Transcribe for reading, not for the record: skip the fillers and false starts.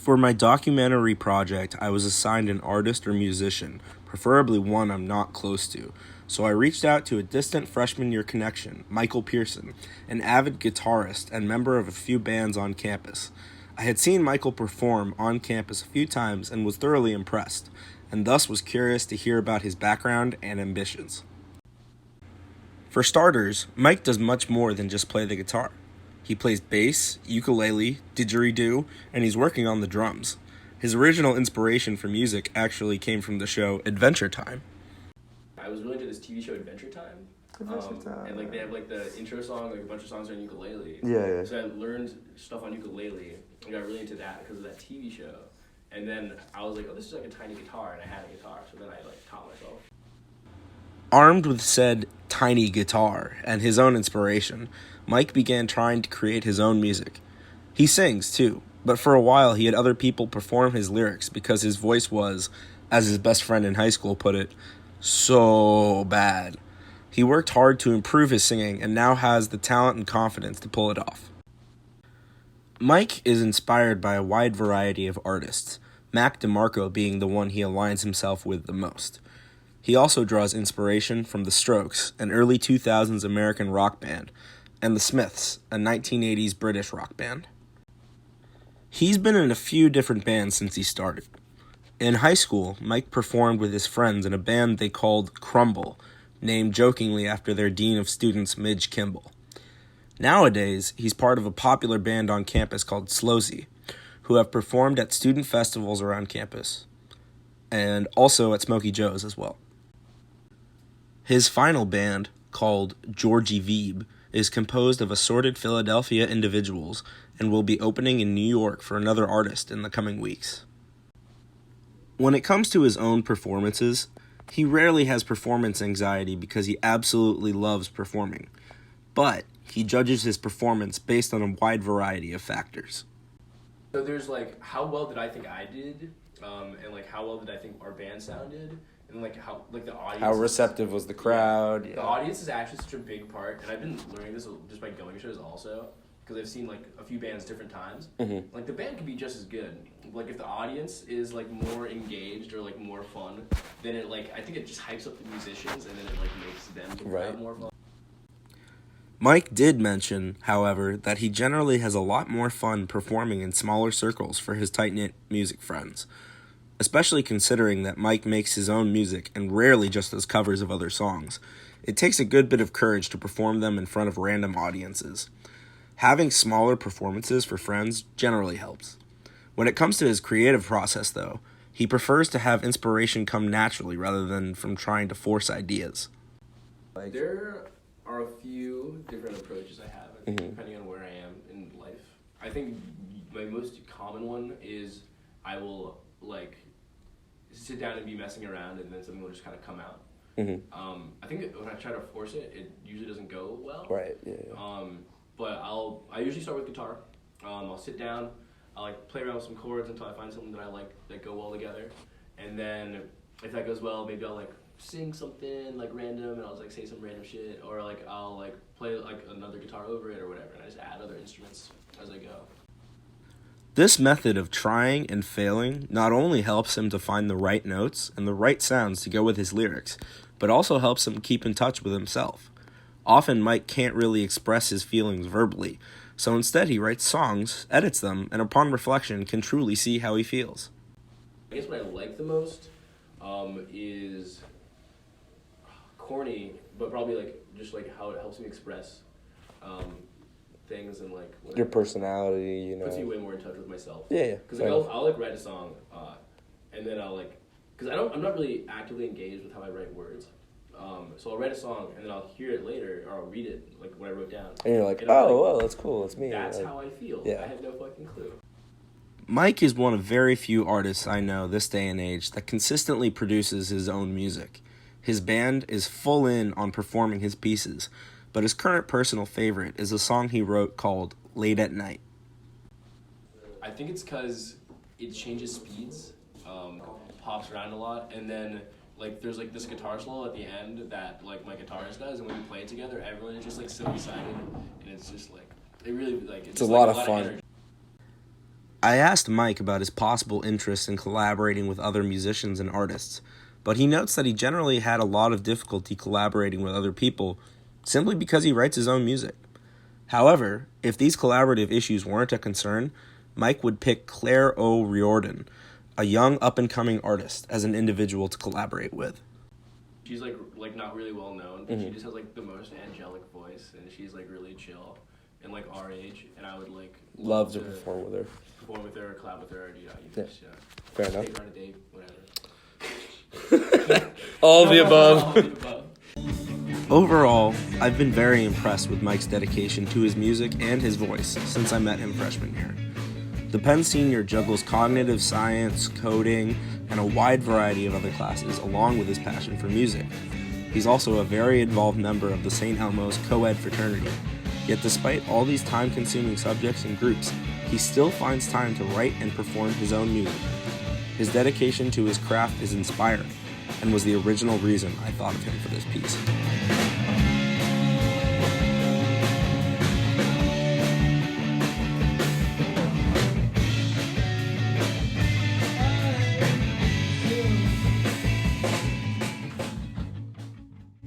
For my documentary project, I was assigned an artist or musician, preferably one I'm not close to. So I reached out to a distant freshman year connection, Michael Pearson, an avid guitarist and member of a few bands on campus. I had seen Michael perform on campus a few times and was thoroughly impressed, and thus was curious to hear about his background and ambitions. For starters, Mike does much more than just play the guitar. He plays bass, ukulele, didgeridoo, and he's working on the drums. His original inspiration for music actually came from the show Adventure Time. I was really into this TV show Adventure Time. And like they have like the intro song, like a bunch of songs on ukulele. Yeah. So I learned stuff on ukulele and got really into that because of that TV show. And then I was like, oh, this is like a tiny guitar, and I had a guitar. So then I like taught myself. Armed with said tiny guitar and his own inspiration, Mike began trying to create his own music. He sings, too, but for a while he had other people perform his lyrics because his voice was, as his best friend in high school put it, so bad. He worked hard to improve his singing and now has the talent and confidence to pull it off. Mike is inspired by a wide variety of artists, Mac DeMarco being the one he aligns himself with the most. He also draws inspiration from The Strokes, an early 2000s American rock band, and The Smiths, a 1980s British rock band. He's been in a few different bands since he started. In high school, Mike performed with his friends in a band they called Crumble, named jokingly after their dean of students, Midge Kimball. Nowadays, he's part of a popular band on campus called Slowzy, who have performed at student festivals around campus, and also at Smokey Joe's as well. His final band, called Georgie Veeb, is composed of assorted Philadelphia individuals and will be opening in New York for another artist in the coming weeks. When it comes to his own performances, he rarely has performance anxiety because he absolutely loves performing, but he judges his performance based on a wide variety of factors. So there's like, how well did I think I did, and like how well did I think our band sounded, and like how like the audience. How receptive was the crowd? Yeah. The audience is actually such a big part, and I've been learning this just by going to shows also, because I've seen like a few bands different times. Mm-hmm. Like the band can be just as good. Like if the audience is like more engaged or like more fun, then it like I think it just hypes up the musicians, and then it like makes them have more fun. Mike did mention, however, that he generally has a lot more fun performing in smaller circles for his tight-knit music friends, especially considering that Mike makes his own music and rarely just does covers of other songs. It takes a good bit of courage to perform them in front of random audiences. Having smaller performances for friends generally helps. When it comes to his creative process, though, he prefers to have inspiration come naturally rather than from trying to force ideas. There are a few different approaches I have, depending on where I am in life. I think my most common one is I will like sit down and be messing around, and then something will just kind of come out. I think when I try to force it, it usually doesn't go well. Right. Yeah. But I usually start with guitar. I'll sit down, I'll like play around with some chords until I find something that I like that go well together, and then if that goes well, maybe I'll like sing something like random, and I'll just like say some random shit, or like I'll like play like another guitar over it or whatever, and I just add other instruments as I go. This method of trying and failing not only helps him to find the right notes and the right sounds to go with his lyrics, but also helps him keep in touch with himself. Often Mike can't really express his feelings verbally, so instead he writes songs, edits them, and upon reflection can truly see how he feels. I guess what I like the most is corny, but probably like just like how it helps me express things and like whatever. Your personality, you know. Puts me way more in touch with myself. Yeah. Because like I'll like write a song, and then I'll like, because I'm not really actively engaged with how I write words. So I'll write a song and then I'll hear it later, or I'll read it like what I wrote down. And you're like, well, that's cool. It's me. That's how I feel. Yeah. I have no fucking clue. Mike is one of very few artists I know this day and age that consistently produces his own music. His band is full in on performing his pieces, but his current personal favorite is a song he wrote called Late at Night. I think it's because it changes speeds, pops around a lot, and then like there's like this guitar solo at the end that like my guitarist does, and when we play it together, everyone is just like so excited, and it's just like it really like it's a lot of fun. I asked Mike about his possible interest in collaborating with other musicians and artists, but he notes that he generally had a lot of difficulty collaborating with other people simply because he writes his own music. However, if these collaborative issues weren't a concern, Mike would pick Claire O'Riordan, a young up-and-coming artist, as an individual to collaborate with. She's like not really well known, but she just has like the most angelic voice, and she's like really chill and like our age, and I would like Love to perform with her. Perform with her, or collab with her, or Fair enough. Take her on a date, whatever. All of the above. All of the above. Overall, I've been very impressed with Mike's dedication to his music and his voice since I met him freshman year. The Penn senior juggles cognitive science, coding, and a wide variety of other classes along with his passion for music. He's also a very involved member of the St. Elmo's co-ed fraternity. Yet despite all these time-consuming subjects and groups, he still finds time to write and perform his own music. His dedication to his craft is inspiring, and was the original reason I thought of him for this piece.